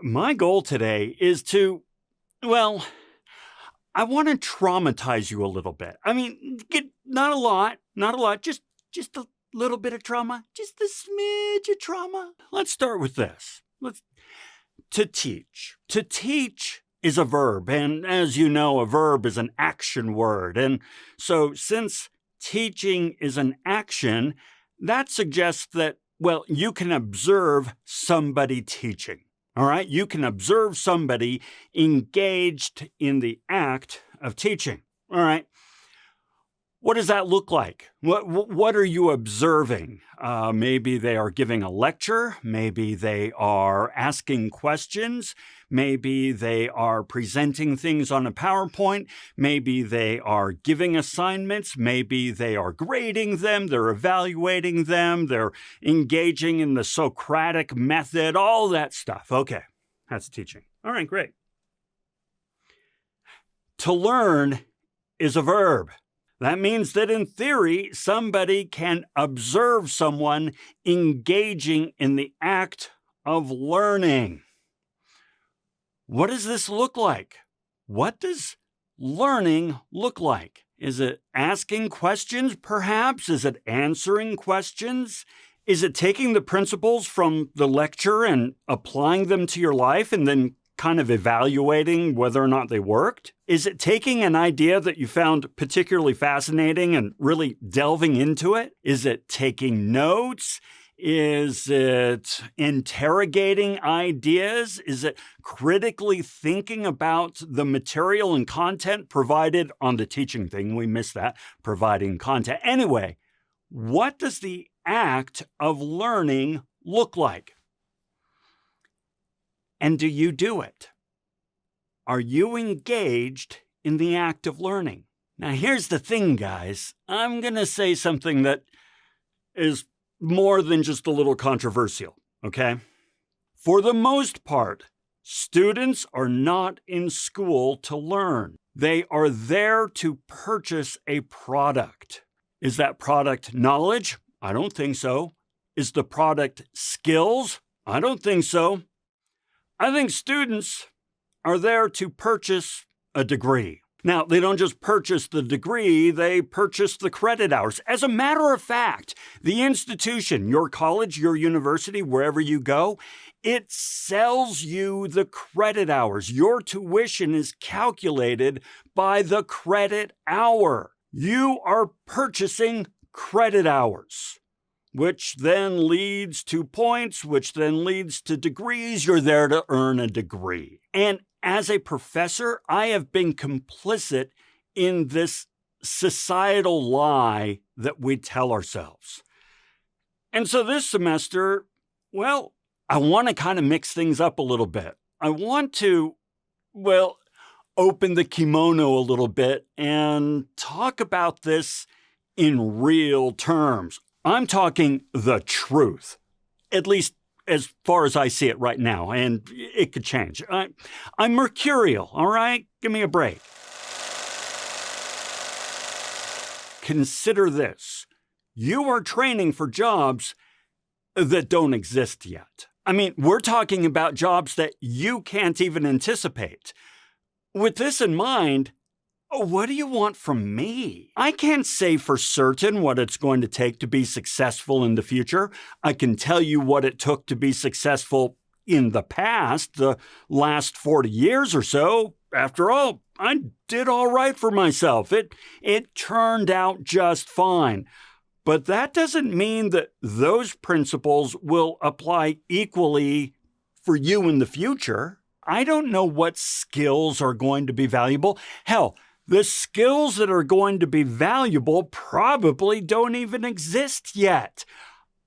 My goal today is well, I want to traumatize you a little bit. I mean, get not a lot, just a little bit of trauma, just a smidge of trauma. Let's start with this. Let's To teach. To teach is a verb, and as you know, a verb is an action word. And so since teaching is an action, that suggests that, well, you can observe somebody teaching. All right? You can observe somebody engaged in the act of teaching. All right? What does that look like? What are you observing? Maybe they are giving a lecture. Maybe they are asking questions. Maybe they are presenting things on a PowerPoint. Maybe they are giving assignments. Maybe they are grading them. They're evaluating them. They're engaging in the Socratic method, all that stuff. Okay, that's teaching. All right, great. To learn is a verb. That means that in theory, somebody can observe someone engaging in the act of learning. What does this look like? What does learning look like? Is it asking questions, perhaps? Is it answering questions? Is it taking the principles from the lecture and applying them to your life and then kind of evaluating whether or not they worked? Is it taking an idea that you found particularly fascinating and really delving into it? Is it taking notes? Is it interrogating ideas? Is it critically thinking about the material and content provided on the teaching thing? We missed that, providing content. Anyway, what does the act of learning look like? And do you do it? Are you engaged in the act of learning? Now, here's the thing, guys. I'm going to say something that is more than just a little controversial, okay? For the most part, students are not in school to learn. They are there to purchase a product. Is that product knowledge? I don't think so. Is the product skills? I don't think so. I think students are there to purchase a degree. Now, they don't just purchase the degree, they purchase the credit hours. As a matter of fact, the institution, your college, your university, wherever you go, it sells you the credit hours. Your tuition is calculated by the credit hour. You are purchasing credit hours, which then leads to points, which then leads to degrees. You're there to earn a degree. And as a professor, I have been complicit in this societal lie that we tell ourselves. And so this semester, well, I want to kind of mix things up a little bit. I want to, open the kimono a little bit and talk about this in real terms. I'm talking the truth, at least as far as I see it right now, and it could change. I'm mercurial, all right? Give me a break. Consider this. You are training for jobs that don't exist yet. I mean, we're talking about jobs that you can't even anticipate. With this in mind, what do you want from me? I can't say for certain what it's going to take to be successful in the future. I can tell you what it took to be successful in the past, the last 40 years or so. After all, I did all right for myself. It turned out just fine. But that doesn't mean that those principles will apply equally for you in the future. I don't know what skills are going to be valuable. Hell, the skills that are going to be valuable probably don't even exist yet.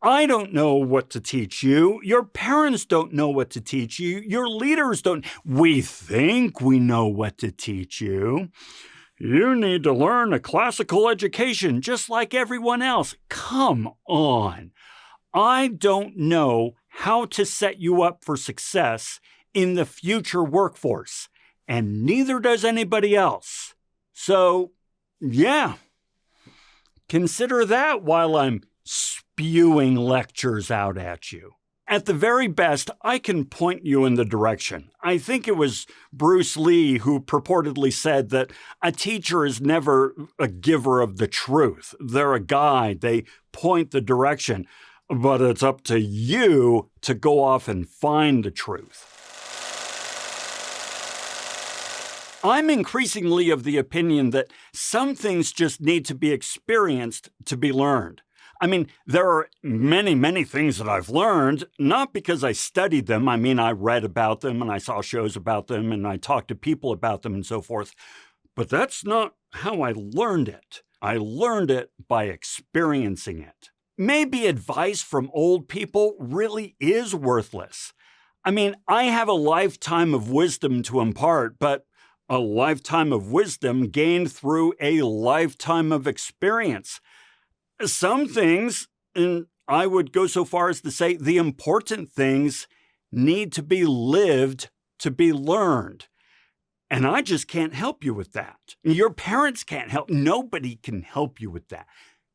I don't know what to teach you. Your parents don't know what to teach you. Your leaders don't. We think we know what to teach you. You need to learn a classical education just like everyone else. Come on. I don't know how to set you up for success in the future workforce, and neither does anybody else. So, yeah, consider that while I'm spewing lectures out at you. At the very best, I can point you in the direction. I think it was Bruce Lee who purportedly said that a teacher is never a giver of the truth. They're a guide. They point the direction. But it's up to you to go off and find the truth. I'm increasingly of the opinion that some things just need to be experienced to be learned. I mean, there are many, many things that I've learned, not because I studied them. I mean, I read about them and I saw shows about them and I talked to people about them and so forth. But that's not how I learned it. I learned it by experiencing it. Maybe advice from old people really is worthless. I mean, I have a lifetime of wisdom to impart, but a lifetime of wisdom gained through a lifetime of experience. Some things, and I would go so far as to say the important things, need to be lived to be learned. And I just can't help you with that. Your parents can't help. Nobody can help you with that.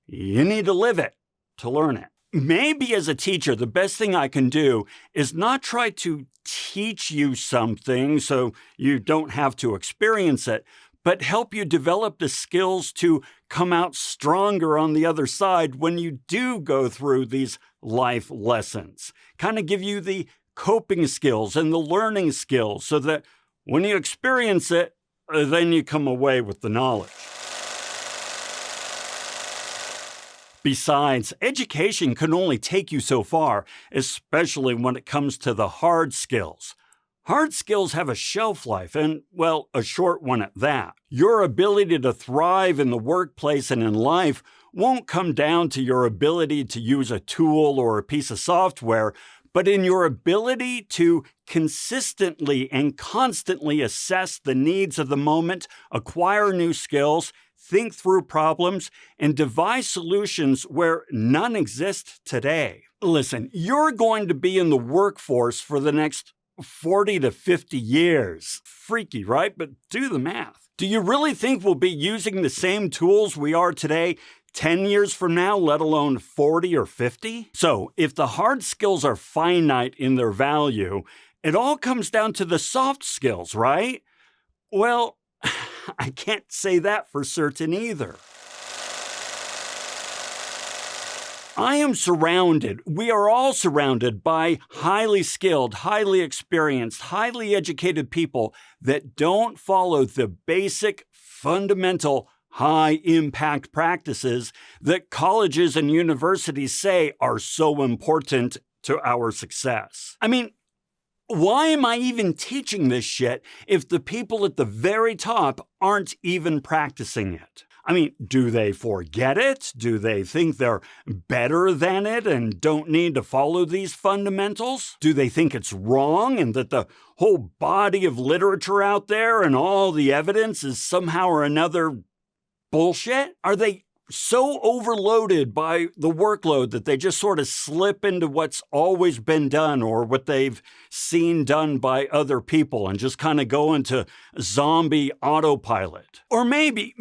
You need to live it to learn it. Maybe as a teacher, the best thing I can do is not try to teach you something so you don't have to experience it, but help you develop the skills to come out stronger on the other side when you do go through these life lessons. Kind of give you the coping skills and the learning skills so that when you experience it, then you come away with the knowledge. Besides, education can only take you so far, especially when it comes to the hard skills. Hard skills have a shelf life, and, well, a short one at that. Your ability to thrive in the workplace and in life won't come down to your ability to use a tool or a piece of software, but in your ability to consistently and constantly assess the needs of the moment, acquire new skills, think through problems, and devise solutions where none exist today. Listen, you're going to be in the workforce for the next 40 to 50 years. Freaky, right? But do the math. Do you really think we'll be using the same tools we are today 10 years from now, let alone 40 or 50? So, if the hard skills are finite in their value, it all comes down to the soft skills, right? Well, I can't say that for certain either. We are all surrounded by highly skilled, highly experienced, highly educated people that don't follow the basic, fundamental, high-impact practices that colleges and universities say are so important to our success. I mean, why am I even teaching this shit if the people at the very top aren't even practicing it? I mean, do they forget it? Do they think they're better than it and don't need to follow these fundamentals? Do they think it's wrong and that the whole body of literature out there and all the evidence is somehow or another bullshit? Are they so overloaded by the workload that they just sort of slip into what's always been done or what they've seen done by other people and just kind of go into zombie autopilot? Or maybe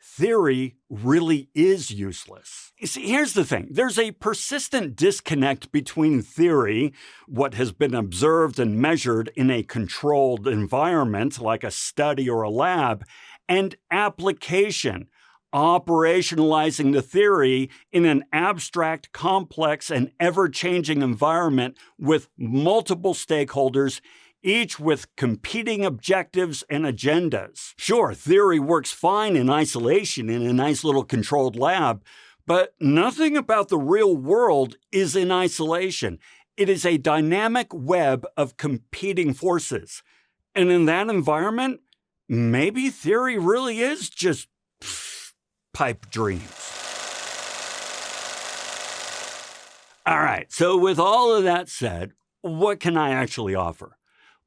theory really is useless. You see, here's the thing. There's a persistent disconnect between theory, what has been observed and measured in a controlled environment like a study or a lab, and application, operationalizing the theory in an abstract, complex, and ever-changing environment with multiple stakeholders, each with competing objectives and agendas. Sure, theory works fine in isolation in a nice little controlled lab, but nothing about the real world is in isolation. It is a dynamic web of competing forces. And in that environment, maybe theory really is just pipe dreams. All right, so with all of that said, what can I actually offer?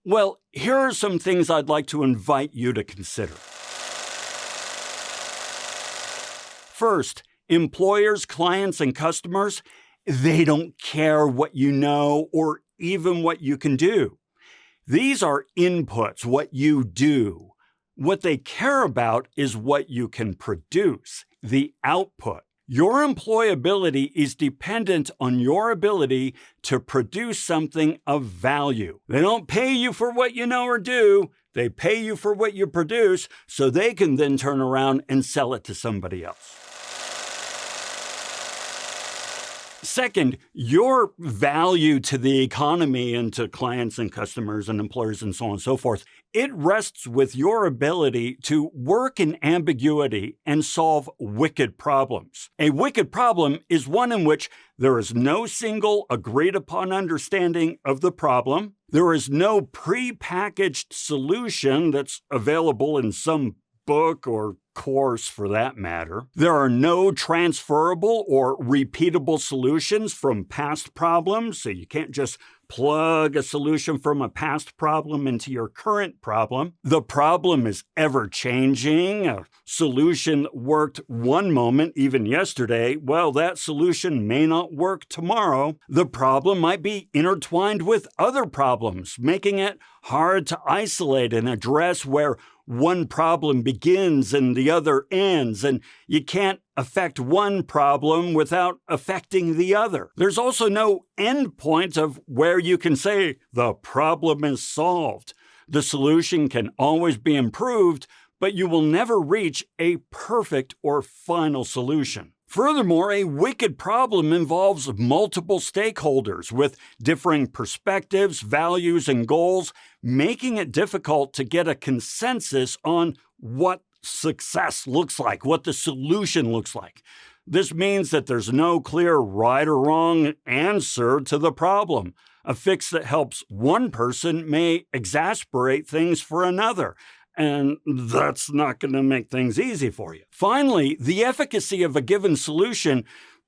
Well, here are some things I'd like to invite you to consider. First, employers, clients, and customers, they don't care what you know or even what you can do. These are inputs, what you do. What they care about is what you can produce, the output. Your employability is dependent on your ability to produce something of value. They don't pay you for what you know or do. They pay you for what you produce so they can then turn around and sell it to somebody else. Second, your value to the economy and to clients and customers and employers and so on and so forth, it rests with your ability to work in ambiguity and solve wicked problems. A wicked problem is one in which there is no single agreed upon understanding of the problem. There is no pre-packaged solution that's available in some book or course for that matter. There are no transferable or repeatable solutions from past problems, so you can't just plug a solution from a past problem into your current problem. The problem is ever changing. A solution that worked one moment, even yesterday, well, that solution may not work tomorrow. The problem might be intertwined with other problems, making it hard to isolate and address where one problem begins and the other ends, and you can't affect one problem without affecting the other. There's also no end point of where you can say the problem is solved. The solution can always be improved, but you will never reach a perfect or final solution. Furthermore, a wicked problem involves multiple stakeholders with differing perspectives, values, and goals, making it difficult to get a consensus on what success looks like, what the solution looks like. This means that there's no clear right or wrong answer to the problem. A fix that helps one person may exasperate things for another, and that's not going to make things easy for you. Finally, the efficacy of a given solution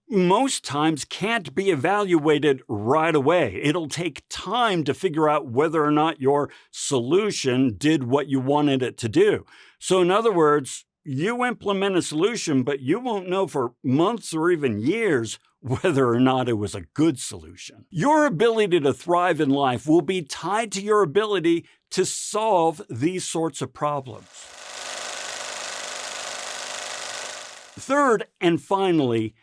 most times can't be evaluated right away. It'll take time to figure out whether or not your solution did what you wanted it to do. So in other words, you implement a solution, but you won't know for months or even years whether or not it was a good solution. Your ability to thrive in life will be tied to your ability to solve these sorts of problems. Third and finally,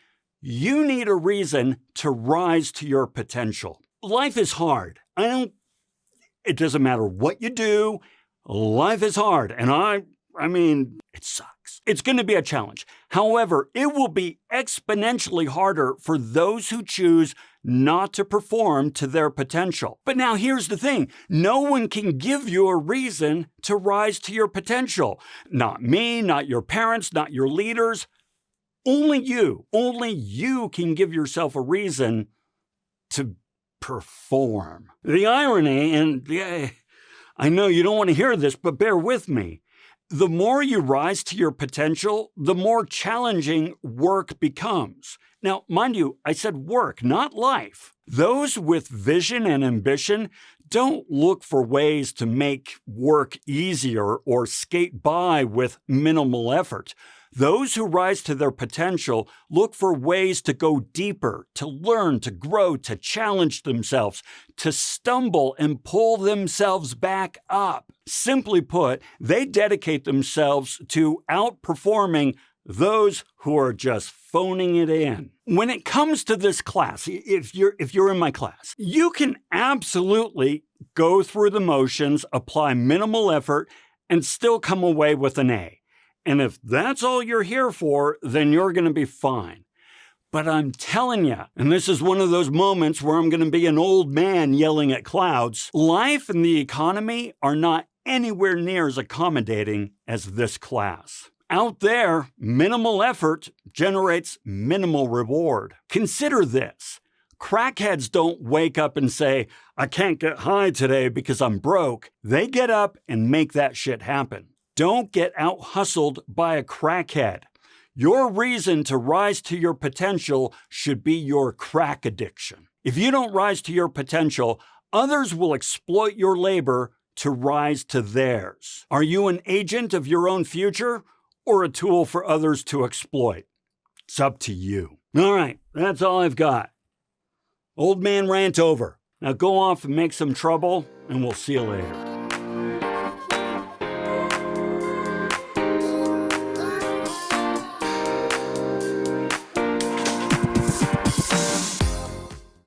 you need a reason to rise to your potential. Life is hard. It doesn't matter what you do, life is hard. And I mean, it sucks. It's going to be a challenge. However, it will be exponentially harder for those who choose not to perform to their potential. But now here's the thing. No one can give you a reason to rise to your potential. Not me, not your parents, not your leaders. Only you can give yourself a reason to perform. The irony, and I know you don't want to hear this, but bear with me. The more you rise to your potential, the more challenging work becomes. Now, mind you, I said work, not life. Those with vision and ambition don't look for ways to make work easier or skate by with minimal effort. Those who rise to their potential look for ways to go deeper, to learn, to grow, to challenge themselves, to stumble and pull themselves back up. Simply put, they dedicate themselves to outperforming those who are just phoning it in. When it comes to this class, if you're in my class, you can absolutely go through the motions, apply minimal effort, and still come away with an A. And if that's all you're here for, then you're going to be fine. But I'm telling you, and this is one of those moments where I'm going to be an old man yelling at clouds, life and the economy are not anywhere near as accommodating as this class. Out there, minimal effort generates minimal reward. Consider this. Crackheads don't wake up and say, I can't get high today because I'm broke. They get up and make that shit happen. Don't get out-hustled by a crackhead. Your reason to rise to your potential should be your crack addiction. If you don't rise to your potential, others will exploit your labor to rise to theirs. Are you an agent of your own future or a tool for others to exploit? It's up to you. All right, that's all I've got. Old man rant over. Now go off and make some trouble, and we'll see you later.